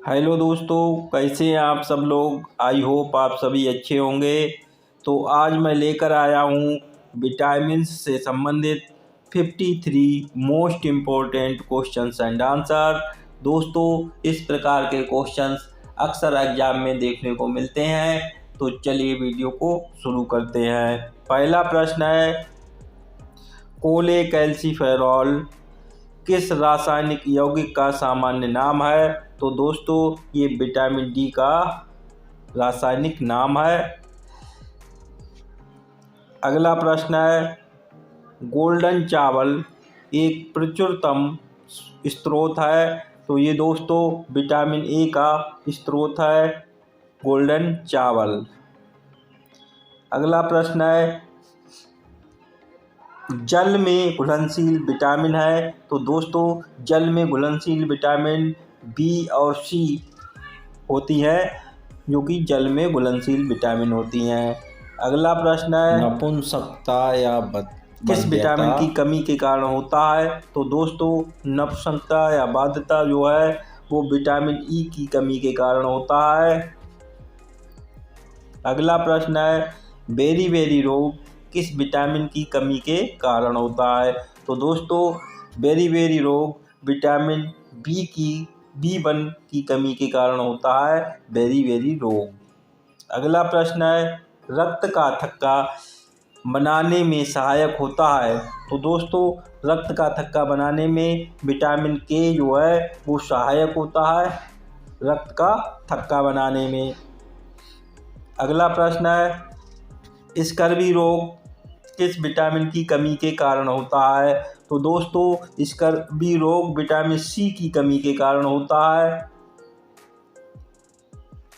Hello दोस्तों, कैसे हैं आप सब लोग। आई होप आप सभी अच्छे होंगे। तो आज मैं लेकर आया हूँ विटामिन से संबंधित 53 most important questions and answer. दोस्तों, इस प्रकार के क्वेश्चंस अक्सर एग्जाम में देखने को मिलते हैं। तो चलिए वीडियो को शुरू करते हैं। पहला प्रश्न है, कोलेकैल्सिफेरॉल किस रासायनिक यौगिक का सामान्य नाम है। तो दोस्तों, ये विटामिन डी का रासायनिक नाम है। अगला प्रश्न है, गोल्डन चावल एक प्रचुरतम स्रोत है। तो ये दोस्तों विटामिन ए का स्रोत है, गोल्डन चावल। अगला प्रश्न है, जल में घुलनशील विटामिन है। तो दोस्तों, जल में घुलनशील विटामिन बी और सी होती है, जो कि जल में घुलनशील विटामिन होती हैं। अगला प्रश्न है, नपुंसकता या किस विटामिन की कमी के कारण होता है। तो दोस्तों, नपुंसकता या बाध्यता जो है वो विटामिन ई की कमी के कारण होता है। अगला प्रश्न है, बेरी रोग किस विटामिन की कमी के कारण होता है। तो दोस्तों, बेरी रोग विटामिन B1 की कमी के कारण होता है, बेरी रोग। अगला प्रश्न है, रक्त का थक्का बनाने में सहायक होता है। तो दोस्तों, रक्त का थक्का बनाने में विटामिन के जो है वो सहायक होता है, रक्त का थक्का बनाने में। अगला प्रश्न है, स्कर्वी रोग किस विटामिन की कमी के कारण होता है। तो दोस्तों, स्कर्वी रोग विटामिन सी की कमी के कारण होता है।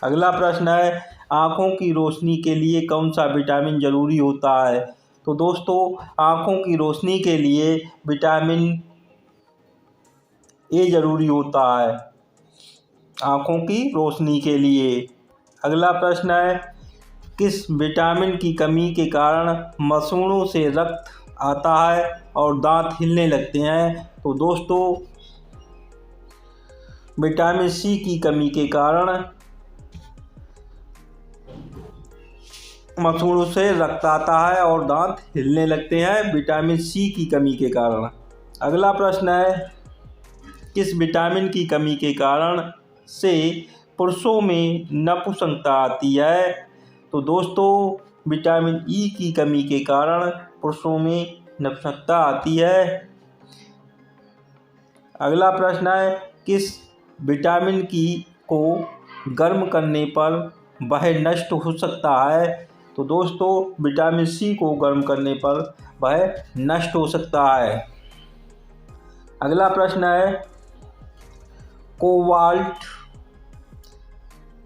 अगला प्रश्न है, आँखों की रोशनी के लिए कौन सा विटामिन जरूरी होता है। तो दोस्तों, आँखों की रोशनी के लिए विटामिन ए जरूरी होता है, आँखों की रोशनी के लिए। अगला प्रश्न है, किस विटामिन की कमी के कारण मसूड़ों से रक्त आता है और दांत हिलने लगते हैं। तो दोस्तों, विटामिन सी की कमी के कारण मसूड़ों से रक्त आता है और दांत हिलने लगते हैं, विटामिन सी की कमी के कारण। अगला प्रश्न है, किस विटामिन की कमी के कारण से पुरुषों में नपुंसकता आती है। तो दोस्तों, विटामिन ई की कमी के कारण पुरुषों में नपुंसकता आती है। अगला प्रश्न है, किस विटामिन को गर्म करने पर वह नष्ट हो सकता है। तो दोस्तों, विटामिन सी को गर्म करने पर वह नष्ट हो सकता है। अगला प्रश्न है, कोबाल्ट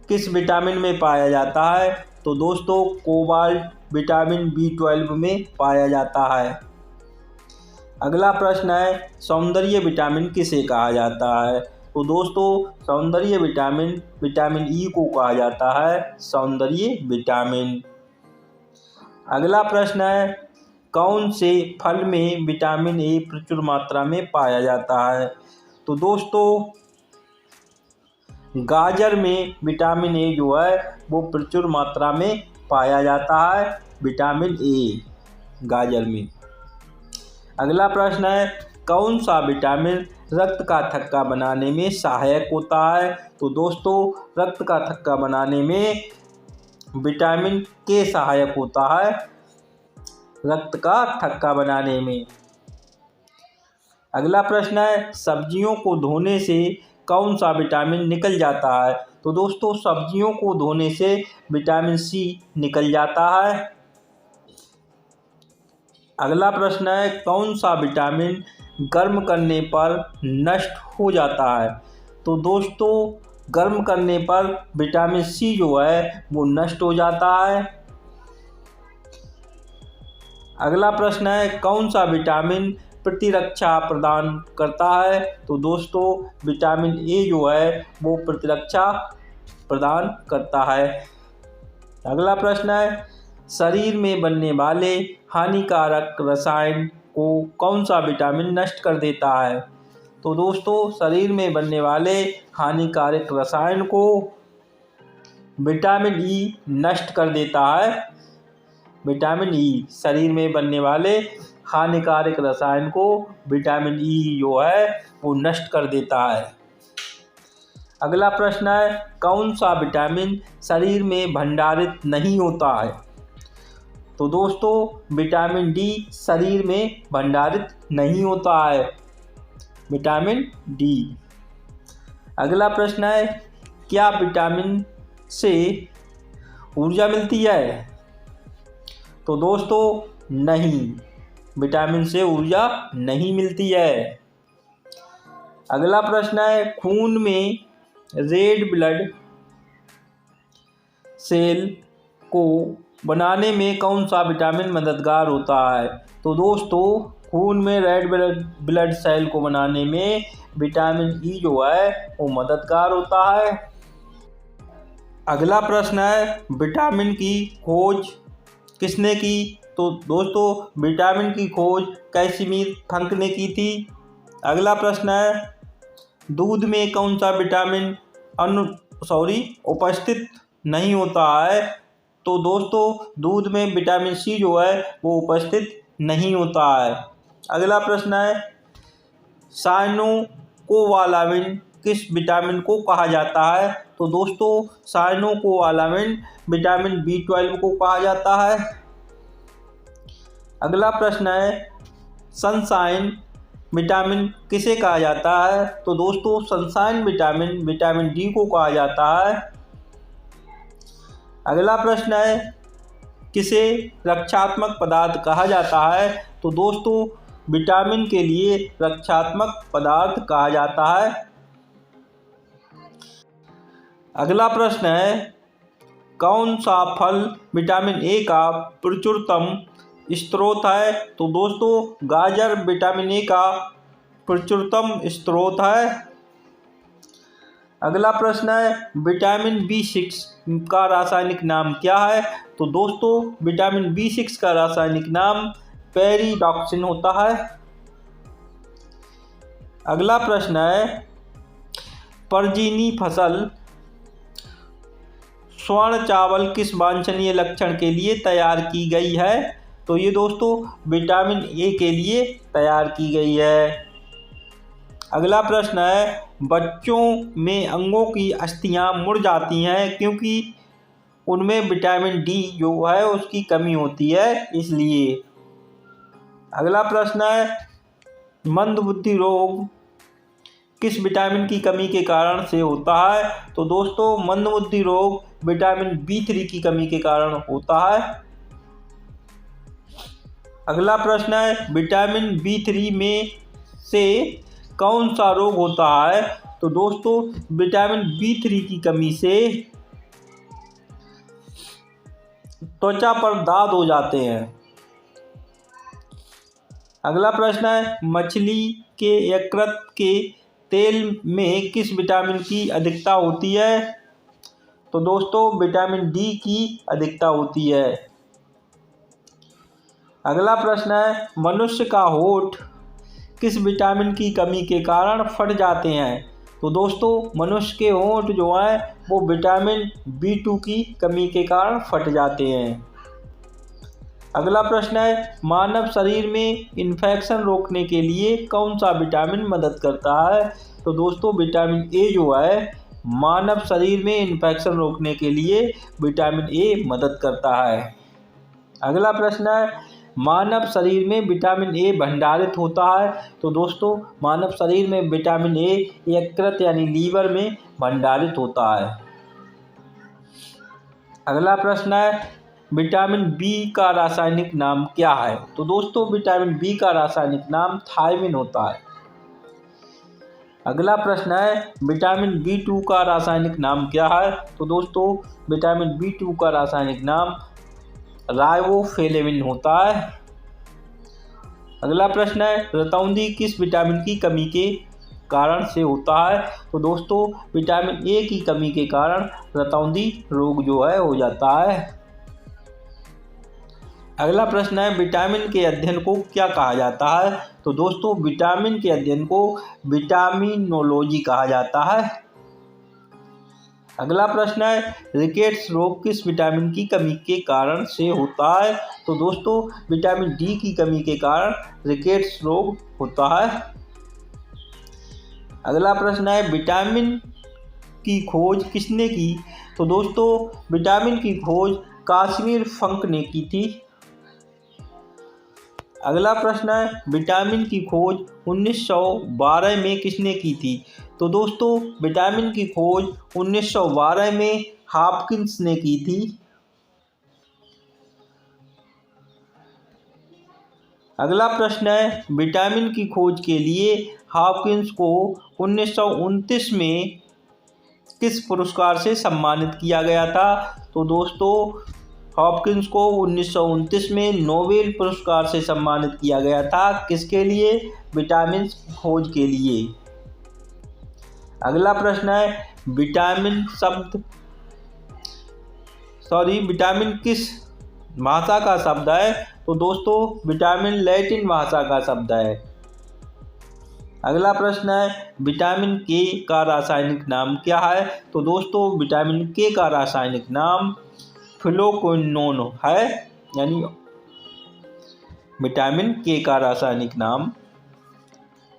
किस विटामिन में पाया जाता है। तो दोस्तों, कोबाल्ट विटामिन B12 में पाया जाता है। अगला प्रश्न है, सौंदर्य विटामिन किसे कहा जाता है। तो दोस्तों, सौंदर्य विटामिन ई को कहा जाता है, सौंदर्य विटामिन। अगला प्रश्न है, कौन से फल में विटामिन ए प्रचुर मात्रा में पाया जाता है। तो दोस्तों, गाजर में विटामिन ए जो है वो प्रचुर मात्रा में पाया जाता है, विटामिन ए गाजर में। अगला प्रश्न है, कौन सा विटामिन रक्त का थक्का बनाने में सहायक होता है। तो दोस्तों, रक्त का थक्का बनाने में विटामिन के सहायक होता है, रक्त का थक्का बनाने में। अगला प्रश्न है, सब्जियों को धोने से कौन सा विटामिन निकल जाता है। तो दोस्तों, सब्जियों को धोने से विटामिन सी निकल जाता है। अगला प्रश्न है, कौन सा विटामिन गर्म करने पर नष्ट हो जाता है। तो दोस्तों, गर्म करने पर विटामिन सी जो है वो नष्ट हो जाता है। अगला प्रश्न है, कौन सा विटामिन प्रतिरक्षा प्रदान करता है। तो दोस्तों, विटामिन ए जो है वो प्रतिरक्षा प्रदान करता है। अगला प्रश्न है, शरीर में बनने वाले हानिकारक रसायन को कौन सा विटामिन नष्ट कर देता है। तो दोस्तों शरीर में बनने वाले हानिकारक रसायन को विटामिन ई नष्ट कर देता है। विटामिन ई शरीर में बनने वाले हानिकारक रसायन को विटामिन ई जो है वो नष्ट कर देता है। अगला प्रश्न है, कौन सा विटामिन शरीर में भंडारित नहीं होता है? तो दोस्तों विटामिन डी शरीर में भंडारित नहीं होता है, विटामिन डी। अगला प्रश्न है, क्या विटामिन से ऊर्जा मिलती है? तो दोस्तों नहीं, विटामिन से ऊर्जा नहीं मिलती है। अगला प्रश्न है, खून में रेड ब्लड सेल को बनाने में कौन सा विटामिन मददगार होता है? तो दोस्तों खून में रेड ब्लड सेल को बनाने में विटामिन ई जो है वो मददगार होता है। अगला प्रश्न है, विटामिन की खोज किसने की? तो दोस्तों विटामिन की खोज कैसिमिर फंक ने की थी। अगला प्रश्न है, दूध में कौन सा विटामिन उपस्थित नहीं होता है? तो दोस्तों दूध में विटामिन सी जो है वो उपस्थित नहीं होता है। अगला प्रश्न है, साइनोकोबालामिन किस विटामिन को कहा जाता है? तो दोस्तों साइनोकोबालामिन विटामिन B12 को कहा जाता है। अगला प्रश्न है, सनशाइन विटामिन किसे कहा जाता है? तो दोस्तों सनशाइन विटामिन डी को कहा जाता है। अगला प्रश्न है, किसे रक्षात्मक पदार्थ कहा जाता है? तो दोस्तों विटामिन के लिए रक्षात्मक पदार्थ कहा जाता है। अगला प्रश्न है, कौन सा फल विटामिन ए का प्रचुरतम स्रोत है? तो दोस्तों गाजर विटामिन ए का प्रचुरतम स्रोत है। अगला प्रश्न है, विटामिन B6 का रासायनिक नाम क्या है? तो दोस्तों विटामिन B6 का रासायनिक नाम पेरिडॉक्सिन होता है। अगला प्रश्न है, परजीवी फसल स्वर्ण चावल किस वांछनीय लक्षण के लिए तैयार की गई है? तो ये दोस्तों विटामिन ए के लिए तैयार की गई है। अगला प्रश्न है, बच्चों में अंगों की अस्थियां मुड़ जाती हैं क्योंकि उनमें विटामिन डी जो है उसकी कमी होती है इसलिए। अगला प्रश्न है, मंदबुद्धि रोग किस विटामिन की कमी के कारण से होता है? तो दोस्तों मंदबुद्धि रोग विटामिन B3 की कमी के कारण होता है। अगला प्रश्न है, विटामिन B3 में से कौन सा रोग होता है? तो दोस्तों विटामिन B3 की कमी से त्वचा पर दाग हो जाते हैं। अगला प्रश्न है, मछली के यकृत के तेल में किस विटामिन की अधिकता होती है? तो दोस्तों विटामिन डी की अधिकता होती है। अगला प्रश्न है, मनुष्य का होंठ किस विटामिन की कमी के कारण फट जाते हैं? तो दोस्तों मनुष्य के होंठ जो हैं वो विटामिन B2 की कमी के कारण फट जाते हैं। अगला प्रश्न है, मानव शरीर में इन्फेक्शन रोकने के लिए कौन सा विटामिन मदद करता है? तो दोस्तों विटामिन ए जो है मानव शरीर में इन्फेक्शन रोकने के लिए विटामिन ए मदद करता है। अगला प्रश्न है, मानव शरीर में विटामिन ए भंडारित होता है? तो दोस्तों मानव शरीर में विटामिन ए यकृत यानी लीवर में भंडारित होता है। अगला प्रश्न है, विटामिन बी का रासायनिक नाम क्या है? तो दोस्तों विटामिन बी का रासायनिक नाम थायमिन होता है। अगला प्रश्न है, विटामिन B2 का रासायनिक नाम क्या है? तो दोस्तों विटामिन B2 का रासायनिक नाम राइबोफ्लेविन होता है। अगला प्रश्न है, रतौंधी किस विटामिन की कमी के कारण से होता है? तो दोस्तों विटामिन ए की कमी के कारण रतौंधी रोग जो है हो जाता है। अगला प्रश्न है, विटामिन के अध्ययन को क्या कहा जाता है? तो दोस्तों विटामिन के अध्ययन को विटामिनोलॉजी कहा जाता है। अगला प्रश्न है रिकेट्स रोग किस विटामिन की कमी के कारण से होता है? तो दोस्तों विटामिन डी की कमी के कारण रिकेट्स रोग होता है। अगला प्रश्न है विटामिन की खोज किसने की? तो दोस्तों विटामिन की खोज काश्मीर फंक ने की थी। अगला प्रश्न है विटामिन की खोज 1912 में किसने की थी? तो दोस्तों विटामिन की खोज 1912 में हॉपकिंस ने की थी। अगला प्रश्न है विटामिन की खोज के लिए हॉपकिंस को 1929 में किस पुरस्कार से सम्मानित किया गया था? तो दोस्तों हॉपकिंस को 1929 में नोबेल पुरस्कार से सम्मानित किया गया था। किसके लिए? विटामिन खोज के लिए। अगला प्रश्न है विटामिन किस भाषा का शब्द है? तो दोस्तों विटामिन लैटिन भाषा का शब्द है। अगला प्रश्न है विटामिन के का रासायनिक नाम क्या है? तो दोस्तों विटामिन के का रासायनिक नाम फ्लोक्विनोन है, यानी विटामिन के का रासायनिक नाम।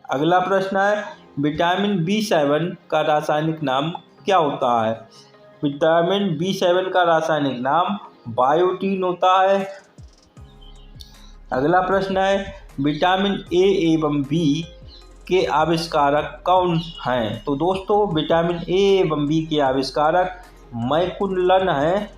अगला प्रश्न है विटामिन B7 का रासायनिक नाम क्या होता है? विटामिन B7 का रासायनिक नाम बायोटीन होता है। अगला प्रश्न है विटामिन A एवं B के आविष्कारक कौन हैं? तो दोस्तों विटामिन A एवं B के आविष्कारक मैकुलन हैं।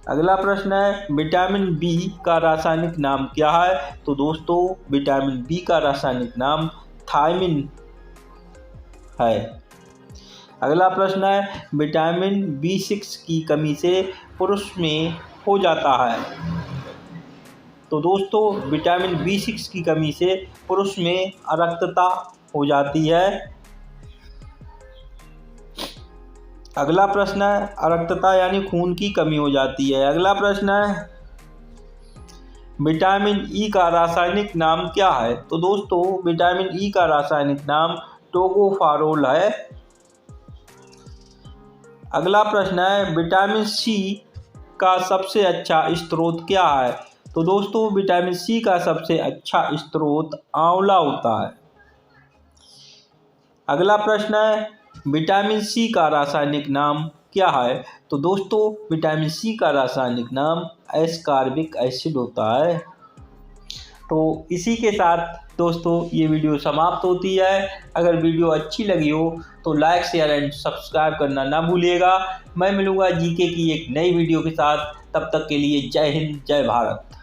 अगला प्रश्न है विटामिन बी का रासायनिक नाम क्या है? तो दोस्तों विटामिन बी का रासायनिक नाम थायमिन है। अगला प्रश्न है विटामिन B6 की कमी से पुरुष में हो जाता है? तो दोस्तों विटामिन B6 की कमी से पुरुष में अरक्तता हो जाती है। अगला प्रश्न है अरक्तता यानी खून की कमी हो जाती है। अगला प्रश्न है विटामिन ई का रासायनिक नाम क्या है? तो दोस्तों विटामिन ई का रासायनिक नाम टोकोफेरोल है। अगला प्रश्न है विटामिन सी का सबसे अच्छा स्रोत क्या है? तो दोस्तों विटामिन सी का सबसे अच्छा स्रोत आंवला होता है। अगला प्रश्न है विटामिन सी का रासायनिक नाम क्या है? तो दोस्तों विटामिन सी का रासायनिक नाम एस्कॉर्बिक एसिड होता है। तो इसी के साथ दोस्तों ये वीडियो समाप्त होती है। अगर वीडियो अच्छी लगी हो तो लाइक शेयर एंड सब्सक्राइब करना ना भूलिएगा। मैं मिलूँगा जीके की एक नई वीडियो के साथ। तब तक के लिए जय हिंद जय भारत।